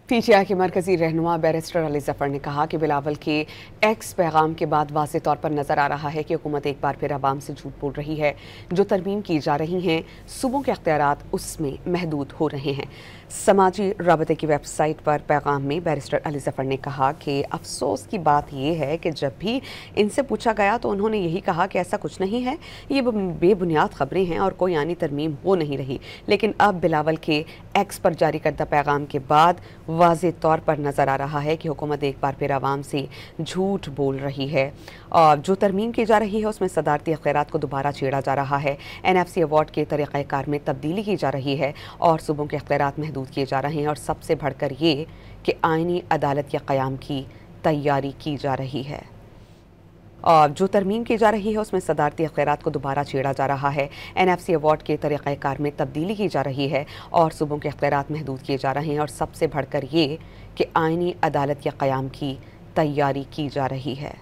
PTI के मरकजी रहनुमा बैरिस्टर अली जफर ने कहा कि बिलावल के एक्स पैगाम के बाद वाज़ेह तौर पर नजर आ रहा है कि हुकूमत एक बार फिर अवाम से झूठ बोल रही है। जो तरमीम की जा रही हैं सूबों के अख्तियारात उसमें महदूद हो रहे हैं। समाजी राबते की वेबसाइट पर पैगाम में बैरिस्टर अली जफर ने कहा कि अफसोस की बात यह है कि जब भी इनसे पूछा गया तो उन्होंने यही कहा कि ऐसा कुछ नहीं है, ये बेबुनियाद खबरें हैं और कोई आनी तरमीम हो नहीं रही। लेकिन अब बिलावल के एक्स पर जारी करदा पैगाम के बाद वाज़ेह तौर पर नज़र आ रहा है कि हुकूमत एक बार फिर आवाम से झूठ बोल रही है और जो तरमीम की जा रही है उसमें सदारती अख्तियारात को दोबारा छेड़ा जा रहा है। NFC अवार्ड के तरीक़ाकार में तब्दीली की जा रही है और सूबों के अख्तियारात महदूद किए जा रहे हैं और सबसे बढ़कर ये कि आइनी अदालत के क़याम की तैयारी की जा रही है और जो तरमीम की जा रही है उसमें सदारती अख्तियारात को दोबारा छेड़ा जा रहा है। NFC अवार्ड के तरीक़ाकार में तब्दीली की जा रही है और सूबों के अख्तियारात महदूद किए जा रहे हैं और सबसे बढ़कर ये कि आइनी अदालत के क़याम की तैयारी की जा रही है।